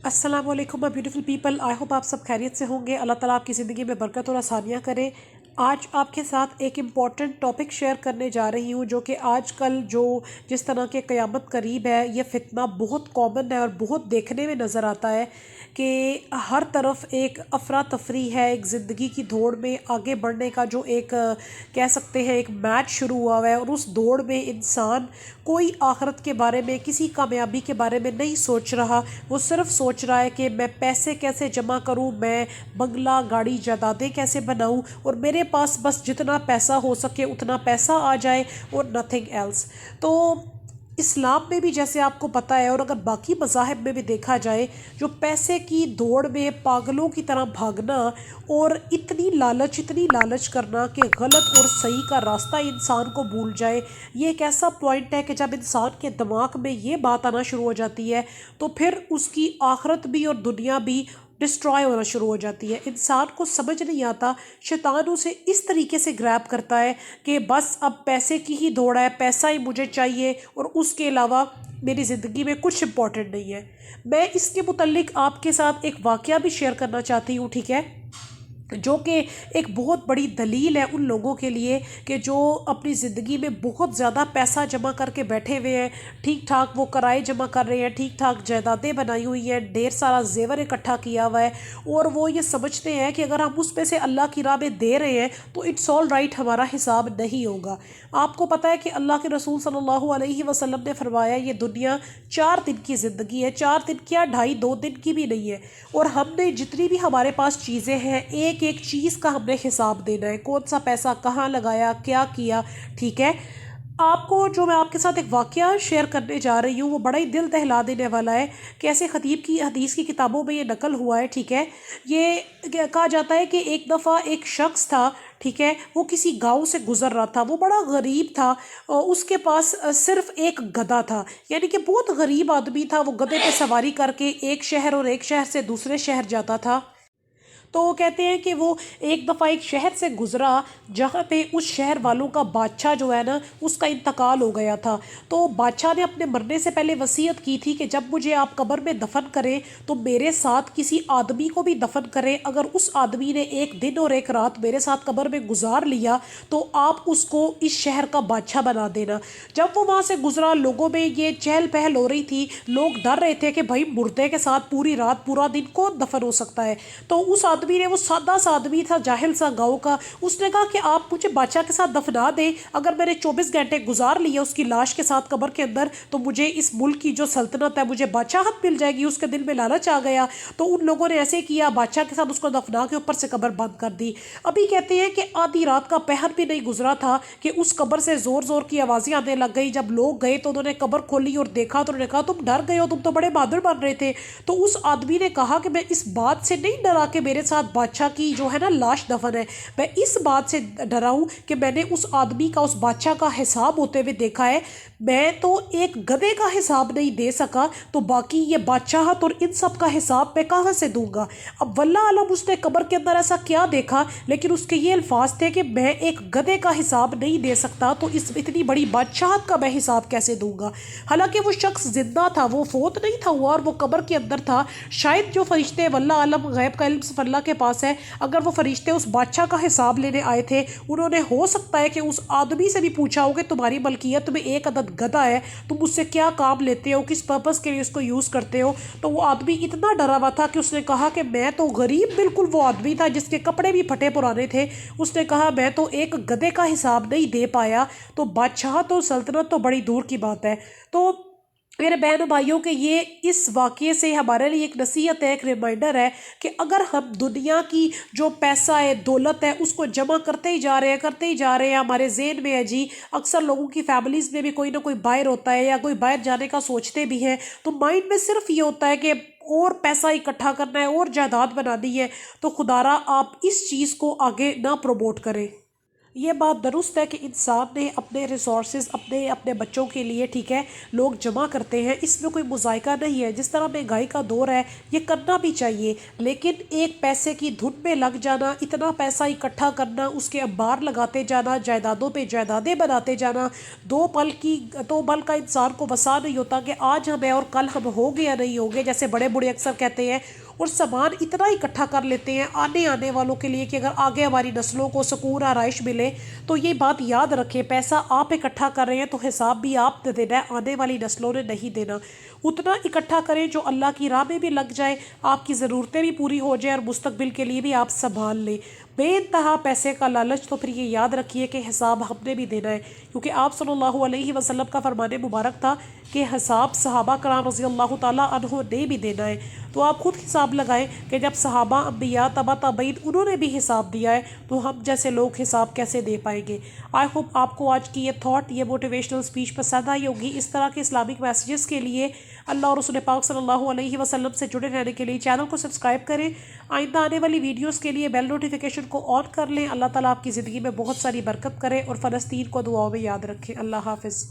अस्सलाम वालेकुम my beautiful people. I hope आप सब खैरियत से होंगे। अल्लाह ताला आपकी ज़िंदगी में बरकत और आसानियाँ करे। आज आपके साथ एक इम्पॉर्टेंट टॉपिक शेयर करने जा रही हूँ जो कि आजकल जिस तरह के क़यामत करीब है, ये फितना बहुत कॉमन है और बहुत देखने में नज़र आता है कि हर तरफ एक अफरा तफरी है। एक ज़िंदगी की दौड़ में आगे बढ़ने का जो एक कह सकते हैं एक मैच शुरू हुआ है, और उस दौड़ में इंसान कोई आखिरत के बारे में, किसी कामयाबी के बारे में नहीं सोच रहा। वो सिर्फ सोच रहा है कि मैं पैसे कैसे जमा करूं, मैं बंगला गाड़ी जायदादें कैसे बनाऊं, और मेरे पास बस जितना पैसा हो सके उतना पैसा आ जाए और नथिंग एल्स। तो इस्लाम में भी जैसे आपको पता है, और अगर बाकी मज़ाहिब में भी देखा जाए, जो पैसे की दौड़ में पागलों की तरह भागना और इतनी लालच करना कि गलत और सही का रास्ता इंसान को भूल जाए, ये एक ऐसा पॉइंट है कि जब इंसान के दिमाग में ये बात आना शुरू हो जाती है तो फिर उसकी आखिरत भी और दुनिया भी डिस्ट्रॉय होना शुरू हो जाती है। इंसान को समझ नहीं आता, शैतान उसे इस तरीके से ग्रैब करता है कि बस अब पैसे की ही दौड़ है, पैसा ही मुझे चाहिए और उसके अलावा मेरी ज़िंदगी में कुछ इम्पोर्टेंट नहीं है। मैं इसके मुतल्लिक आपके साथ एक वाक़या भी शेयर करना चाहती हूँ, ठीक है, जो कि एक बहुत बड़ी दलील है उन लोगों के लिए कि जो अपनी ज़िंदगी में बहुत ज़्यादा पैसा जमा करके बैठे हुए हैं, ठीक ठाक वो किराए जमा कर रहे हैं, ठीक ठाक जायदादें बनाई हुई हैं, ढेर सारा जेवर इकट्ठा किया हुआ है, और वो ये समझते हैं कि अगर हम उस पे से अल्लाह की राह में दे रहे हैं तो इट्स ऑल राइट, हमारा हिसाब नहीं होगा। आपको पता है कि अल्लाह के रसूल सल्लल्लाहु अलैहि वसल्लम ने फरमाया ये दुनिया 4 दिन की ज़िंदगी है, 4 दिन क्या, ढाई 2 दिन की भी नहीं है, और हमने जितनी भी हमारे पास चीज़ें हैं एक एक चीज़ का हमने हिसाब देना है, कौन सा पैसा कहाँ लगाया, क्या किया, ठीक है। आपको जो मैं आपके साथ एक वाक़या शेयर करने जा रही हूँ वो बड़ा ही दिल दहला देने वाला है। कैसे ख़तीब की हदीस की किताबों में ये नकल हुआ है, ठीक है। ये कहा जाता है कि एक दफ़ा एक शख्स था, ठीक है, वो किसी गांव से गुज़र रहा था, वो बड़ा गरीब था और उसके पास सिर्फ एक गधा था, यानी कि बहुत गरीब आदमी था। वो गधे पे सवारी करके एक शहर और एक शहर से दूसरे शहर जाता था। तो वो कहते हैं कि वो एक दफ़ा एक शहर से गुज़रा जहाँ पे उस शहर वालों का बादशाह जो है ना, उसका इंतकाल हो गया था। तो बादशाह ने अपने मरने से पहले वसीयत की थी कि जब मुझे आप कब्र में दफन करें तो मेरे साथ किसी आदमी को भी दफन करें। अगर उस आदमी ने एक दिन और एक रात मेरे साथ कब्र में गुजार लिया तो आप उसको इस शहर का बादशाह बना देना। जब वो वहाँ से गुजरा, लोगों में ये चहल पहल हो रही थी, लोग डर रहे थे कि भाई मुर्दे के साथ पूरी रात पूरा दिन कौन दफन हो सकता है। तो उस आदमी ने, वो सादा सा आदमी था, जाहिल सा गाँव का, उसने कहा कि आप मुझे बादशाह के साथ दफना दें। अगर मैंने 24 घंटे गुजार लिए उसकी लाश के साथ कब्र के अंदर तो मुझे इस मुल्क की जो सल्तनत है, मुझे बादशाहत मिल जाएगी। उसके दिल में लालच आ गया तो उन लोगों ने ऐसे किया, बादशाह के साथ उसको दफना के ऊपर से कब्र बंद कर दी। अभी कहते हैं कि आधी रात का पहर भी नहीं गुजरा था कि उस कब्र से जोर जोर की आवाज़ें आने लग गई। जब लोग गए तो उन्होंने कब्र खोली और देखा तो उन्होंने कहा तुम डर गए हो, तुम तो बड़े बहादुर बन रहे थे। तो उस आदमी ने कहा कि मैं इस बात से नहीं डरा कि मेरे साथ बादशाह की जो है ना लाश दफन है, मैं इस बात से डरा हूँ कि मैंने उस आदमी का, उस बादशाह का हिसाब होते हुए देखा है। मैं तो एक गधे का हिसाब नहीं दे सका, तो बाकी ये बादशाहत और इन सब का हिसाब मैं कहाँ से दूंगा। अब वल्लाह आलम उसने कब्र के अंदर ऐसा क्या देखा, लेकिन उसके ये अल्फाज थे कि मैं एक गधे का हिसाब नहीं दे सकता तो इस इतनी बड़ी बादशाहत का मैं हिसाब कैसे दूंगा। हालांकि वो शख्स जिंदा था, वो फोत नहीं था हुआ, और वो कब्र के अंदर था। शायद जो फरिश्ते, वल्लाह आलम, गैब का इल्म सिर्फ अल्लाह के पास है, अगर वो फरिश्ते उस बादशाह का हिसाब लेने आए थे, उन्होंने हो सकता है कि उस आदमी से भी पूछा हो कि तुम्हारी मलकियत में एक अदद गधा है, तुम उससे क्या काम लेते हो, किस पर्पस के लिए उसको यूज़ करते हो। तो वो आदमी इतना डरा हुआ था कि उसने कहा कि मैं तो गरीब, बिल्कुल वो आदमी था जिसके कपड़े भी फटे पुराने थे, उसने कहा मैं तो एक गधे का हिसाब नहीं दे पाया। तो बादशाह तो सल्तनत तो बड़ी दूर की बात है। तो मेरे बहनों भाइयों के ये इस वाक़ये से हमारे लिए एक नसीहत है, एक रिमाइंडर है कि अगर हम दुनिया की जो पैसा है, दौलत है, उसको जमा करते ही जा रहे हैं, करते ही जा रहे हैं, हमारे जेहन में है जी, अक्सर लोगों की फैमिलीज़ में भी कोई ना कोई बाहर होता है या कोई बाहर जाने का सोचते भी हैं, तो माइंड में सिर्फ ये होता है कि और पैसा इकट्ठा करना है और जायदाद बनानी है। तो खुदारा आप इस चीज़ को आगे ना प्रमोट करें। یہ بات درست ہے کہ انسان نے اپنے ریسورسز اپنے بچوں کے لیے، ٹھیک ہے، لوگ جمع کرتے ہیں، اس میں کوئی مذائقہ نہیں ہے، جس طرح مہنگائی کا دور ہے یہ کرنا بھی چاہیے، لیکن ایک پیسے کی دھن میں لگ جانا، اتنا پیسہ اکٹھا کرنا، اس کے انبار لگاتے جانا، جائیدادوں پہ جائیدادیں بناتے جانا، دو پل کا انسان کو وسع نہیں ہوتا کہ آج ہم ہیں اور کل ہم ہوں گے یا نہیں ہوں گے، جیسے بڑے بوڑھے اکثر کہتے ہیں، اور سامان اتنا اکٹھا کر لیتے ہیں آنے والوں کے لیے کہ اگر آگے ہماری نسلوں کو سکون آرائش ملے تو یہ بات یاد رکھیں، پیسہ آپ اکٹھا کر رہے ہیں تو حساب بھی آپ نے دینا ہے، آنے والی نسلوں نے نہیں دینا۔ اتنا اکٹھا کریں جو اللہ کی راہ میں بھی لگ جائے، آپ کی ضرورتیں بھی پوری ہو جائیں اور مستقبل کے لیے بھی آپ سنبھال لیں۔ بے انتہا پیسے کا لالچ تو پھر یہ یاد رکھیے کہ حساب ہم نے بھی دینا ہے، کیونکہ آپ صلی اللہ علیہ وسلم کا فرمان مبارک تھا کہ حساب صحابہ کرام رضی اللہ تعالیٰ عنہ نے بھی دینا ہے۔ تو آپ خود حساب لگائیں کہ جب صحابہ، انبیاء، تبع تابعین انہوں نے بھی حساب دیا ہے تو ہم جیسے لوگ حساب کیسے دے پائیں گے۔ آئی ہوپ آپ کو آج کی یہ تھاٹ، یہ موٹیویشنل اسپیچ پسند آئی ہوگی۔ اس طرح کے اسلامک میسیجز کے لیے اللہ اور رسول پاک صلی اللہ علیہ وسلم سے جڑے رہنے کے لیے چینل کو سبسکرائب کریں، آئندہ آنے والی ویڈیوز کے لیے بیل نوٹیفیکیشن کو آن کر لیں۔ اللہ تعالیٰ آپ کی زندگی میں بہت ساری برکت کرے اور فلسطین کو دعاؤں میں یاد رکھے۔ اللہ حافظ۔